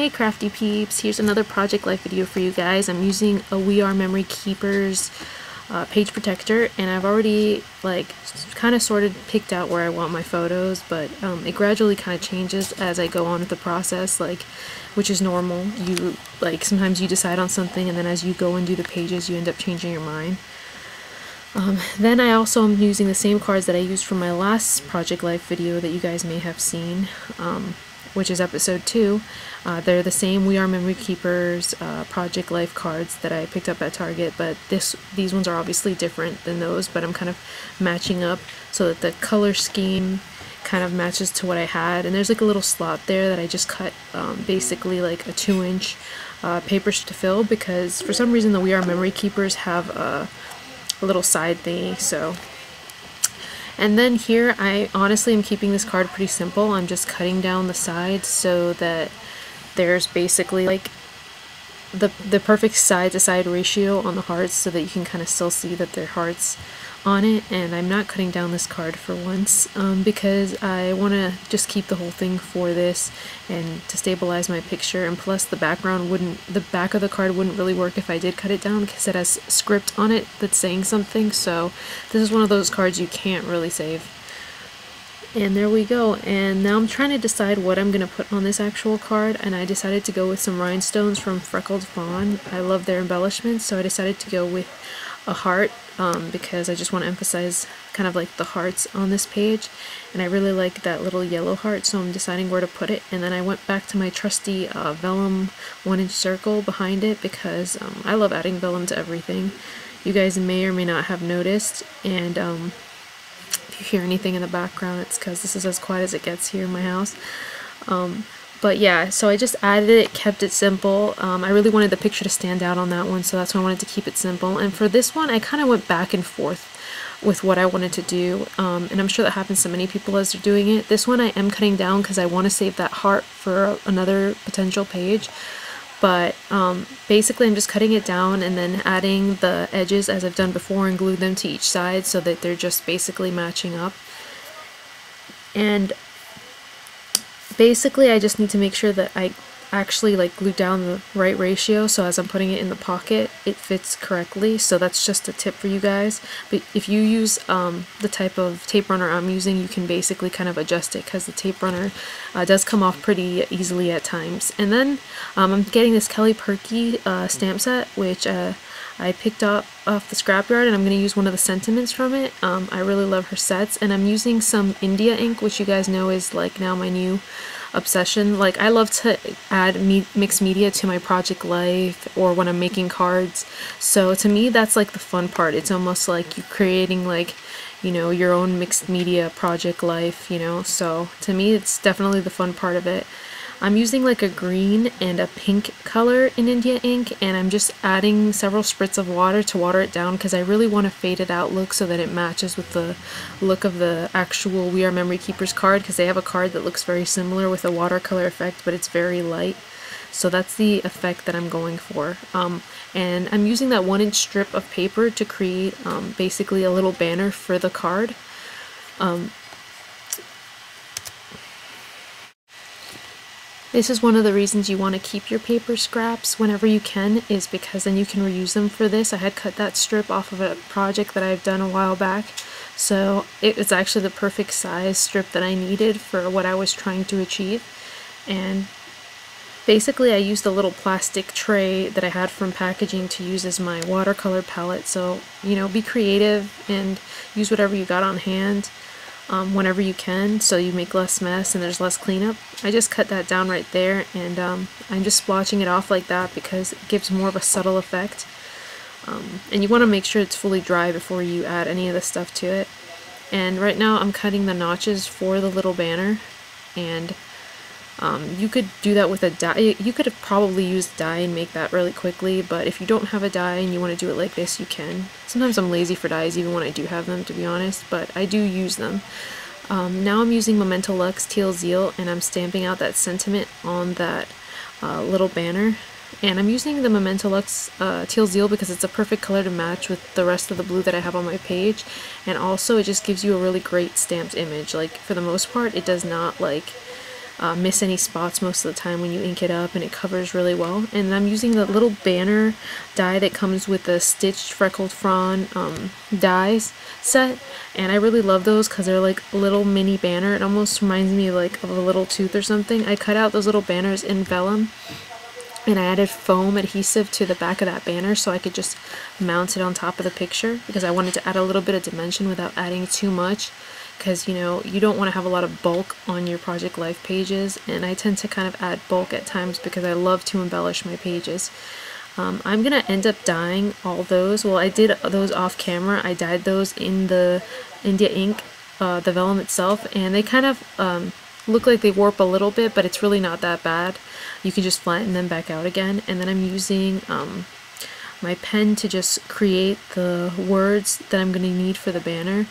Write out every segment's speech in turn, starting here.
Hey crafty peeps, here's another project life video for you guys. I'm using a We Are Memory Keepers page protector, and I've already kind of picked out where I want my photos, but it gradually kind of changes as I go on with the process, which is normal. You sometimes you decide on something and then as you go and do the pages you end up changing your mind. Then I also am using the same cards that I used for my last project life video that you guys may have seen, which is episode 2. They're the same We Are Memory Keepers project life cards that I picked up at Target, but these ones are obviously different than those, but I'm kind of matching up so that the color scheme kind of matches to what I had. And there's like a little slot there that I just cut basically like a 2-inch paper to fill, because for some reason the We Are Memory Keepers have a little side thingy. So, and then here I honestly am keeping this card pretty simple. I'm just cutting down the sides so that there's basically like the perfect side to side ratio on the hearts, so that you can kind of still see that they're hearts on it. And I'm not cutting down this card for once because I want to just keep the whole thing for this and to stabilize my picture, and plus the back of the card wouldn't really work if I did cut it down, because it has script on it that's saying something. So this is one of those cards you can't really save. And there we go. And now I'm trying to decide what I'm going to put on this actual card, and I decided to go with some rhinestones from Freckled Fawn. I love their embellishments, so I decided to go with a heart because I just want to emphasize kind of like the hearts on this page, and I really like that little yellow heart, so I'm deciding where to put it. And then I went back to my trusty vellum 1-inch circle behind it, because I love adding vellum to everything. You guys may or may not have noticed, and if you hear anything in the background, it's because this is as quiet as it gets here in my house. But yeah, so I just added it, kept it simple. I really wanted the picture to stand out on that one, so that's why I wanted to keep it simple. And for this one, I kind of went back and forth with what I wanted to do, and I'm sure that happens to many people as they're doing it. This one I am cutting down because I want to save that heart for another potential page. But basically I'm just cutting it down and then adding the edges as I've done before and glue them to each side so that they're just basically matching up. And basically I just need to make sure that I actually glue down the right ratio, so as I'm putting it in the pocket it fits correctly. So that's just a tip for you guys. But if you use the type of tape runner I'm using, you can basically kind of adjust it, because the tape runner does come off pretty easily at times. And then I'm getting this Kelly Perky stamp set, which I picked up off the scrapyard, and I'm going to use one of the sentiments from it. I really love her sets, and I'm using some India ink, which you guys know is now my new obsession. I love to add mixed media to my project life or when I'm making cards. So to me that's the fun part. It's almost like you're creating your own mixed media project life, so to me it's definitely the fun part of it. I'm using a green and a pink color in India ink, and I'm just adding several spritz of water to water it down, because I really want a faded out look so that it matches with the look of the actual We Are Memory Keepers card, because they have a card that looks very similar with a watercolor effect, but it's very light. So that's the effect that I'm going for. And I'm using that 1-inch strip of paper to create basically a little banner for the card. This is one of the reasons you want to keep your paper scraps whenever you can, is because then you can reuse them for this. I had cut that strip off of a project that I've done a while back, so it's actually the perfect size strip that I needed for what I was trying to achieve. And basically I used a little plastic tray that I had from packaging to use as my watercolor palette. So be creative and use whatever you got on hand whenever you can, so you make less mess and there's less cleanup. I just cut that down right there, and I'm just splotching it off like that because it gives more of a subtle effect. And you want to make sure it's fully dry before you add any of the stuff to it. And right now I'm cutting the notches for the little banner, and you could do that with a die. You could have probably used dye and make that really quickly, but if you don't have a dye and you want to do it like this, you can. Sometimes I'm lazy for dyes even when I do have them, to be honest, but I do use them. Now I'm using Memento Lux Teal Zeal, and I'm stamping out that sentiment on that little banner. And I'm using the Memento Lux Teal Zeal because it's a perfect color to match with the rest of the blue that I have on my page, and also it just gives you a really great stamped image. For the most part, it does not miss any spots most of the time when you ink it up, and it covers really well. And I'm using the little banner die that comes with the stitched freckled frond dies set, and I really love those because they're like a little mini banner. It almost reminds me like of a little tooth or something. I cut out those little banners in vellum, and I added foam adhesive to the back of that banner so I could just mount it on top of the picture, because I wanted to add a little bit of dimension without adding too much, because you know, you don't want to have a lot of bulk on your Project Life pages, and I tend to kind of add bulk at times because I love to embellish my pages. I'm gonna end up dyeing all those. Well, I did those off camera. I dyed those in the India ink, the vellum itself, and they kind of look like they warp a little bit, but it's really not that bad. You can just flatten them back out again. And then I'm using my pen to just create the words that I'm going to need for the banner.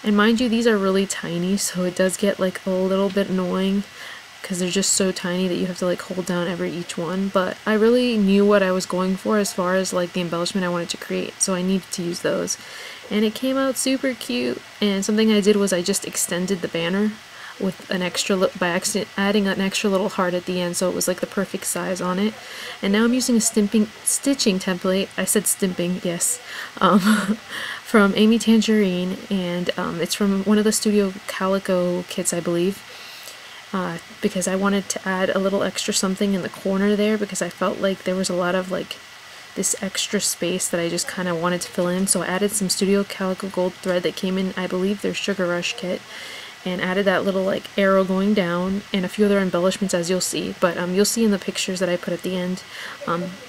And mind you, these are really tiny, so it does get like a little bit annoying because they're just so tiny that you have to like hold down each one. But I really knew what I was going for as far as like the embellishment I wanted to create, so I needed to use those. And it came out super cute. And something I did was I just extended the banner with an extra by accident adding an extra little heart at the end, so it was like the perfect size on it. And now I'm using a stitching template. I said stimping, yes, from Amy Tangerine, and it's from one of the Studio Calico kits, I believe, because I wanted to add a little extra something in the corner there, because I felt like there was a lot of like this extra space that I just kind of wanted to fill in. So I added some Studio Calico gold thread that came in, I believe, their Sugar Rush kit, and added that little like arrow going down and a few other embellishments, as you'll see. But you'll see in the pictures that I put at the end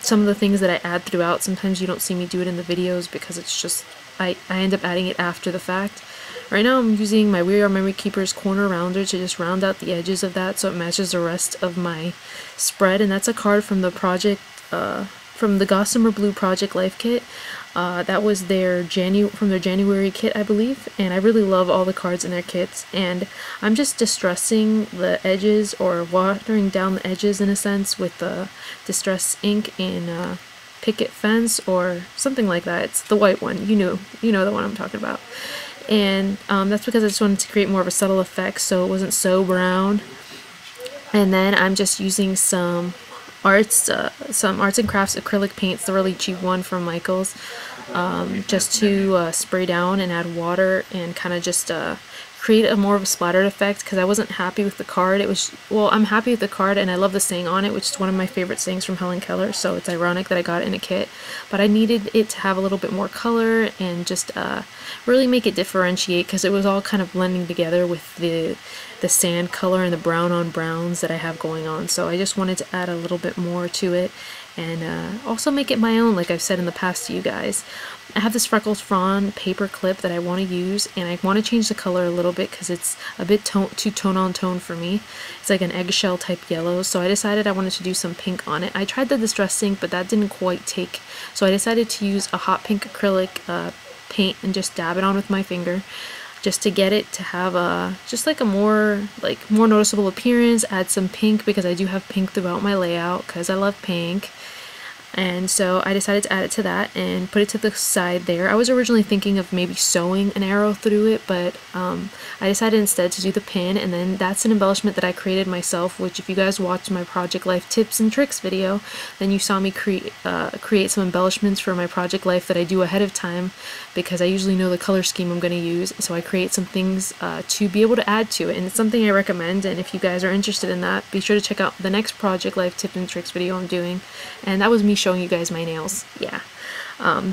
some of the things that I add throughout. Sometimes you don't see me do it in the videos because it's just I end up adding it after the fact. Right now I'm using my We Are Memory Keepers corner rounder to just round out the edges of that so it matches the rest of my spread. And that's a card from the project from the Gossamer Blue Project Life kit. That was their from their January kit, I believe, and I really love all the cards in their kits. And I'm just distressing the edges, or watering down the edges in a sense, with the Distress ink in Picket Fence or something like that. It's the white one, you know the one I'm talking about. And that's because I just wanted to create more of a subtle effect so it wasn't so brown. And then I'm just using some arts and crafts acrylic paints, the really cheap one from Michaels, just to spray down and add water and kind of just create a more of a splattered effect, because I wasn't happy with the card. It was, well, I'm happy with the card and I love the saying on it, which is one of my favorite sayings from Helen Keller, so it's ironic that I got it in a kit. But I needed it to have a little bit more color and just really make it differentiate, because it was all kind of blending together with the sand color and the brown on browns that I have going on. So I just wanted to add a little bit more to it and also make it my own, like I've said in the past to you guys. I have this Freckles Frond paper clip that I want to use, and I want to change the color a little bit because it's a bit too tone on tone for me. It's like an eggshell type yellow, so I decided I wanted to do some pink on it. I tried the Distress ink, but that didn't quite take, so I decided to use a hot pink acrylic paint and just dab it on with my finger, just to get it to have a just like a more noticeable appearance. Add some pink because I do have pink throughout my layout because I love pink. And so I decided to add it to that and put it to the side there. I was originally thinking of maybe sewing an arrow through it, but I decided instead to do the pin. And then that's an embellishment that I created myself, which if you guys watched my Project Life tips and tricks video, then you saw me create some embellishments for my Project Life that I do ahead of time, because I usually know the color scheme I'm going to use. So I create some things to be able to add to it, and it's something I recommend. And if you guys are interested in that, be sure to check out the next Project Life tip and tricks video I'm doing. And that was me showing you guys my nails. Yeah,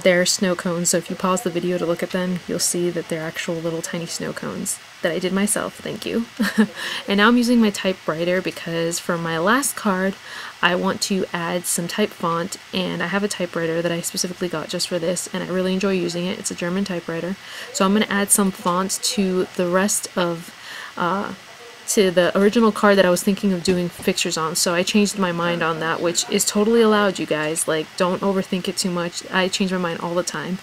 they're snow cones, so if you pause the video to look at them, you'll see that they're actual little tiny snow cones that I did myself. Thank you. And now I'm using my typewriter because for my last card I want to add some type font, and I have a typewriter that I specifically got just for this, and I really enjoy using it. It's a German typewriter, so I'm going to add some fonts to the rest of to the original card that I was thinking of doing pictures on. So I changed my mind on that, which is totally allowed, you guys. Like, don't overthink it too much. I change my mind all the time.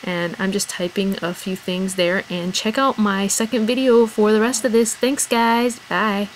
And I'm just typing a few things there, and check out my second video for the rest of this. Thanks guys, bye.